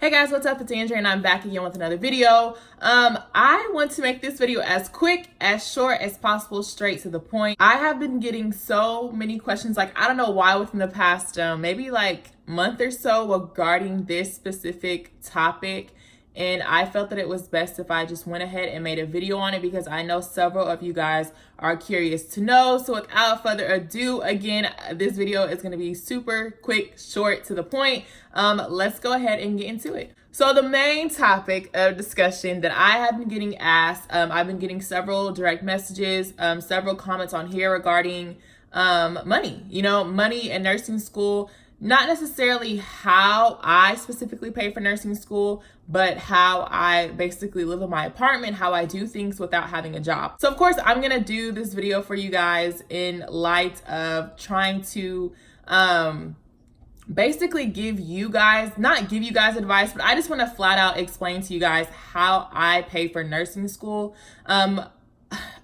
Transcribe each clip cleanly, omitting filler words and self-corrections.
Hey guys, what's up? It's Andrea and I'm back again with another video. I want to make this video as quick, as short as possible, straight to the point. I have been getting so many questions, I don't know why, within the past maybe month or so regarding this specific topic. And I felt that it was best if I just went ahead and made a video on it because I know several of you guys are curious to know. So without further ado, again, this video is going to be super quick, short, to the point. Let's go ahead and get into it. So the main topic of discussion that I have been getting asked, I've been getting several direct messages, several comments on here regarding money, money in nursing school. Not necessarily how I specifically pay for nursing school, but how I basically live in my apartment, how I do things without having a job. So of course, I'm gonna do this video for you guys in light of trying to basically not give you guys advice, but I just want to flat out explain to you guys how I pay for nursing school.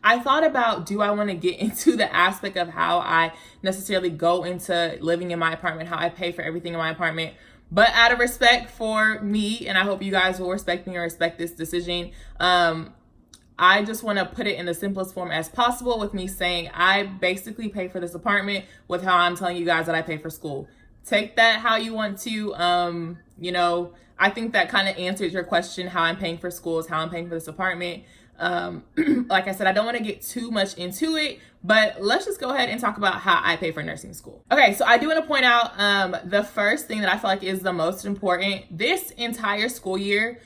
I thought about, do I want to get into the aspect of how I necessarily go into living in my apartment, how I pay for everything in my apartment. But out of respect for me, and I hope you guys will respect me or respect this decision, I just want to put it in the simplest form as possible with me saying I basically pay for this apartment with how I'm telling you guys that I pay for school. Take that how you want to. I think that kind of answers your question. How I'm paying for school is how I'm paying for this apartment. Like I said, I don't want to get too much into it, but let's just go ahead and talk about how I pay for nursing school. Okay, so I do want to point out the first thing that I feel like is the most important. This entire school year,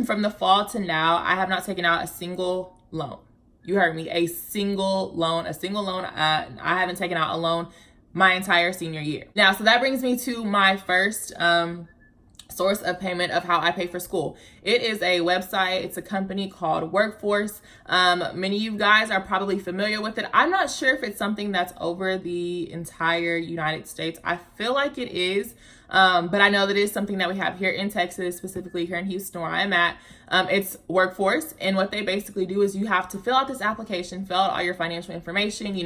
from the fall to now, I have not taken out a single loan. You heard me, a single loan. I haven't taken out a loan my entire senior year. Now, so that brings me to my first source of payment of how I pay for school. It is a website. It's a company called Workforce. Many of you guys are probably familiar with it. I'm not sure if it's something that's over the entire United States. I feel like it is, but I know that it is something that we have here in Texas, specifically here in Houston where I'm at. It's Workforce, and what they basically do is you have to fill out this application, fill out all your financial information.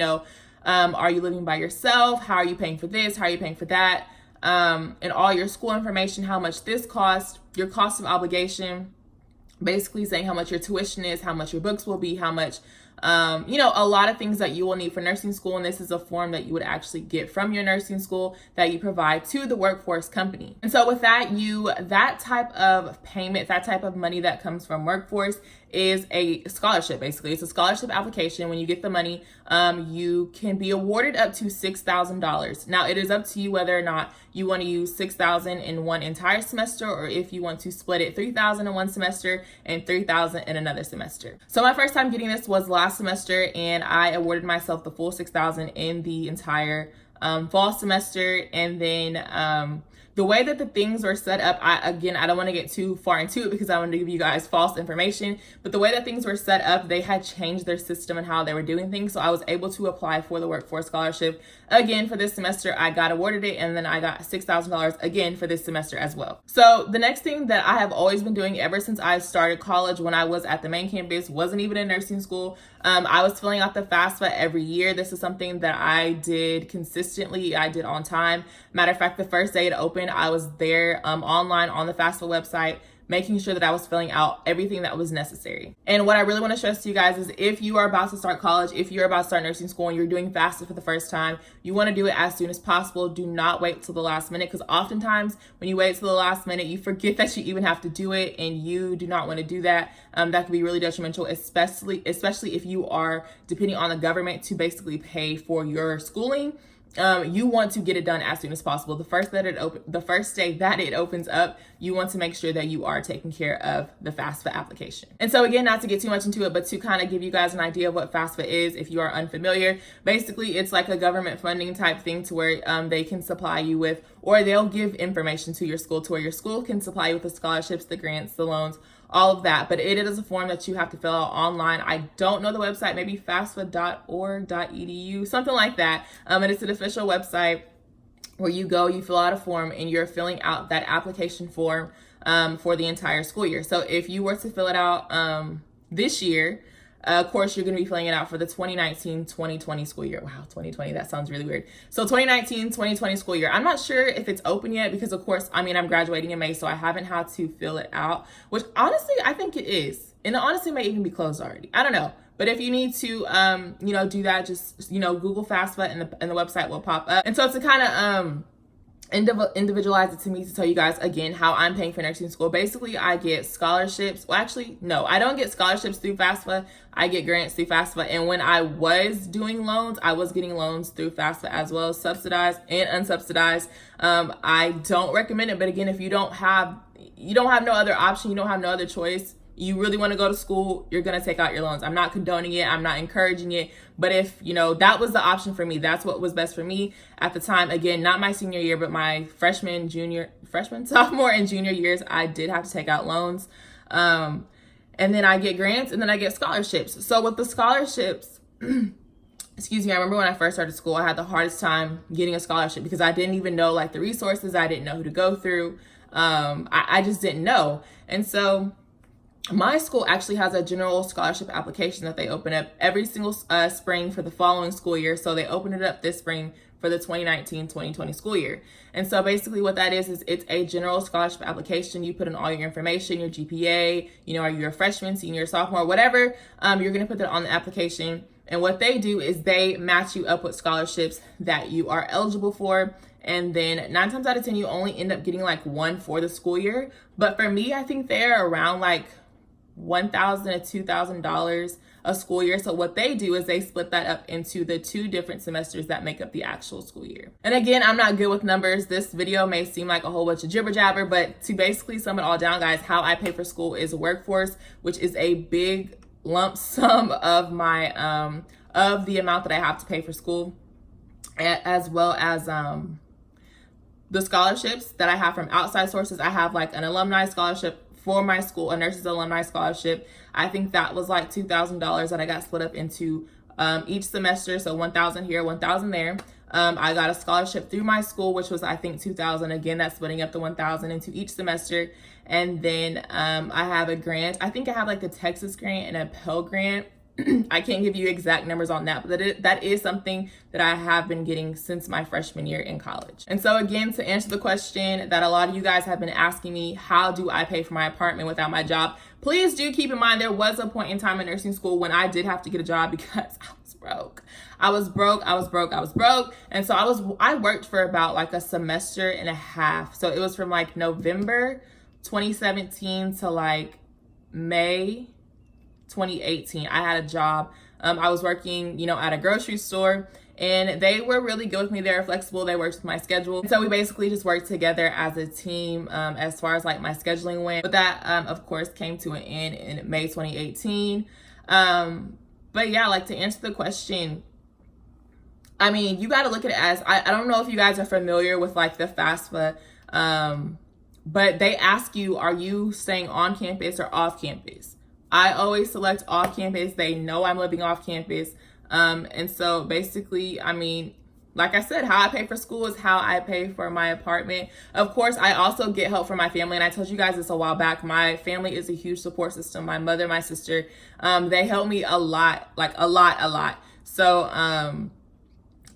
Are you living by yourself? How are you paying for this? How are you paying for that? And all your school information, how much this costs, your cost of obligation, basically saying how much your tuition is, how much your books will be, how much, a lot of things that you will need for nursing school. And this is a form that you would actually get from your nursing school that you provide to the Workforce company. And so with that, that type of payment, that type of money that comes from Workforce is a scholarship. Basically, it's a scholarship application. When you get the money, you can be awarded up to $6,000. Now, it is up to you whether or not you want to use $6,000 in one entire semester, or if you want to split it $3,000 in one semester and $3,000 in another semester. So my first time getting this was last semester, and I awarded myself the full $6,000 in the entire fall semester. And then the way that the things were set up, I don't want to get too far into it because I want to give you guys false information, but the way that things were set up, they had changed their system and how they were doing things. So I was able to apply for the Workforce Scholarship again for this semester. I got awarded it, and then I got $6,000 again for this semester as well. So the next thing that I have always been doing ever since I started college, when I was at the main campus, wasn't even in nursing school. I was filling out the FAFSA every year. This is something that I did consistently. I did on time. Matter of fact, the first day it opened, I was there online on the FAFSA website, making sure that I was filling out everything that was necessary. And what I really want to stress to you guys is, if you are about to start college, if you're about to start nursing school and you're doing FAFSA for the first time, you want to do it as soon as possible. Do not wait till the last minute, because oftentimes when you wait till the last minute, you forget that you even have to do it, and you do not want to do that. That can be really detrimental, especially if you are depending on the government to basically pay for your schooling. You want to get it done as soon as possible. The first day that it opens up, you want to make sure that you are taking care of the FAFSA application. And so again, not to get too much into it, but to kind of give you guys an idea of what FAFSA is, if you are unfamiliar, basically it's like a government funding type thing to where they can supply you with, or they'll give information to your school to where your school can supply you with the scholarships, the grants, the loans, all of that. But it is a form that you have to fill out online. I don't know the website, maybe fafsa.org.edu, something like that. And it's an official website where you go, you fill out a form, and you're filling out that application form for the entire school year. So if you were to fill it out this year, Of course, you're going to be filling it out for the 2019-2020 school year. Wow, 2020, that sounds really weird. So 2019-2020 school year. I'm not sure if it's open yet because, of course, I mean, I'm graduating in May, so I haven't had to fill it out, which honestly, I think it is. And it honestly may even be closed already. I don't know. But if you need to, do that, just, Google FAFSA and the website will pop up. And so to kind of individualize it to me to tell you guys again how I'm paying for nursing school. Basically, I get scholarships. Well, actually, no, I don't get scholarships through FAFSA. I get grants through FAFSA. And when I was doing loans, I was getting loans through FAFSA as well, subsidized and unsubsidized. I don't recommend it, but again, if you don't have no other option, you don't have no other choice, you really want to go to school, you're going to take out your loans. I'm not condoning it. I'm not encouraging it. But if, that was the option for me, that's what was best for me at the time. Again, not my senior year, but my freshman, sophomore, and junior years, I did have to take out loans. And then I get grants and then I get scholarships. So with the scholarships, excuse me, I remember when I first started school, I had the hardest time getting a scholarship because I didn't even know the resources. I didn't know who to go through. I just didn't know. And so my school actually has a general scholarship application that they open up every single spring for the following school year. So they opened it up this spring for the 2019-2020 school year. And so basically what that is it's a general scholarship application. You put in all your information, your GPA, are you a freshman, senior, sophomore, whatever, you're going to put that on the application. And what they do is they match you up with scholarships that you are eligible for. And then 9 times out of 10, you only end up getting one for the school year. But for me, I think they're around $1,000 to $2,000 a school year. So what they do is they split that up into the 2 different semesters that make up the actual school year. And again, I'm not good with numbers. This video may seem like a whole bunch of jibber jabber, but to basically sum it all down, guys, how I pay for school is workforce, which is a big lump sum of my of the amount that I have to pay for school, as well as the scholarships that I have from outside sources. I have an alumni scholarship for my school, a nurse's alumni scholarship. I think that was $2,000 that I got split up into each semester. So $1,000 here, $1,000 there. I got a scholarship through my school, which was, I think, $2,000. Again, that's splitting up the $1,000 into each semester. And then I have a grant. I think I have the Texas grant and a Pell grant. I can't give you exact numbers on that, but that is something that I have been getting since my freshman year in college. And so again, to answer the question that a lot of you guys have been asking me, how do I pay for my apartment without my job? Please do keep in mind there was a point in time in nursing school when I did have to get a job because I was broke. I was broke. And so I worked for about a semester and a half. So it was from November 2017 to May 2018. I had a job. I was working, at a grocery store, and they were really good with me. They were flexible. They worked with my schedule. And so we basically just worked together as a team as far as my scheduling went. But that, of course, came to an end in May 2018. But yeah, to answer the question, I mean, you got to look at it as, I don't know if you guys are familiar with the FAFSA, but they ask you, are you staying on campus or off campus? I always select off campus. They know I'm living off campus. And so basically, I mean, like I said, how I pay for school is how I pay for my apartment. Of course, I also get help from my family. And I told you guys this a while back. My family is a huge support system. My mother, my sister, they help me a lot, a lot. So,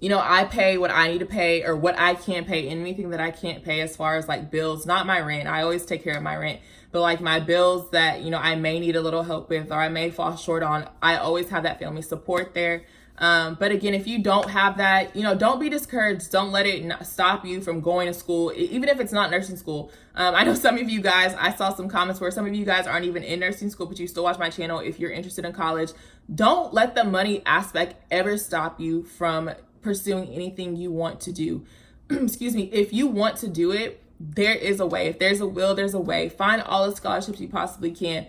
I pay what I need to pay or what I can pay, anything that I can't pay as far as bills, not my rent. I always take care of my rent. But my bills that, I may need a little help with or I may fall short on, I always have that family support there. But again, if you don't have that, don't be discouraged. Don't let it stop you from going to school, even if it's not nursing school. I know some of you guys, I saw some comments where some of you guys aren't even in nursing school, but you still watch my channel if you're interested in college. Don't let the money aspect ever stop you from pursuing anything you want to do. Excuse me. If you want to do it, there is a way. If there's a will, there's a way. Find all the scholarships you possibly can.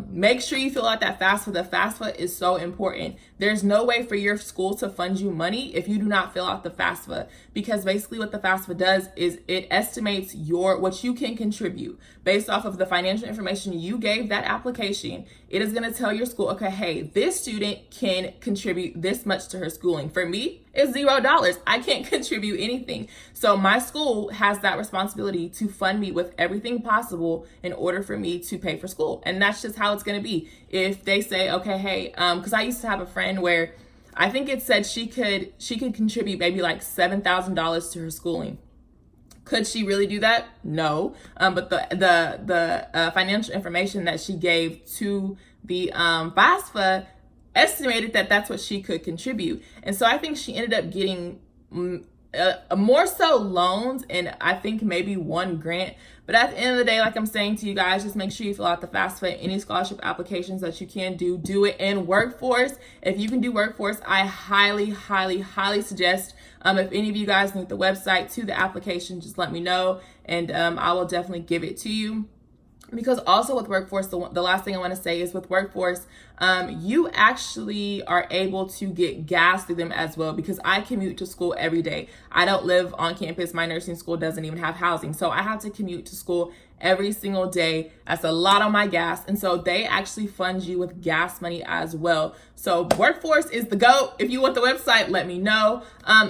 Make sure you fill out that FAFSA. The FAFSA is so important. There's no way for your school to fund you money if you do not fill out the FAFSA, because basically what the FAFSA does is it estimates what you can contribute based off of the financial information you gave that application. It is going to tell your school, okay, hey, this student can contribute this much to her schooling. For me, it's $0. I can't contribute anything. So my school has that responsibility to fund me with everything possible in order for me to pay for for school. And that's just how it's going to be. If they say, okay, hey, because I used to have a friend where I think it said she could contribute maybe like $7,000 to her schooling. Could she really do that? No. But the financial information that she gave to the FAFSA estimated that that's what she could contribute. And so I think she ended up getting more so loans and I think maybe one grant. But at the end of the day, like I'm saying to you guys, just make sure you fill out the FAFSA. Any scholarship applications that you can do it in workforce. If you can do workforce, I highly, highly, highly suggest, if any of you guys need the website to the application, just let me know and I will definitely give it to you. Because also with workforce, the last thing I want to say is with workforce, you actually are able to get gas through them as well, because I commute to school every day. I don't live on campus. My nursing school doesn't even have housing. So I have to commute to school every single day. That's a lot on my gas. And so they actually fund you with gas money as well. So workforce is the GOAT. If you want the website, let me know.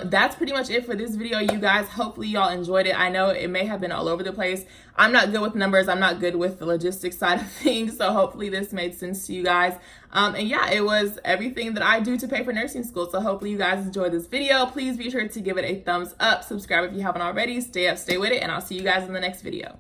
That's pretty much it for this video, you guys. Hopefully y'all enjoyed it. I know it may have been all over the place. I'm not good with numbers. I'm not good with the logistics side of things. So hopefully this made sense to you guys. And yeah, it was everything that I do to pay for nursing school. So hopefully you guys enjoyed this video. Please be sure to give it a thumbs up. Subscribe if you haven't already. Stay up, stay with it, and I'll see you guys in the next video.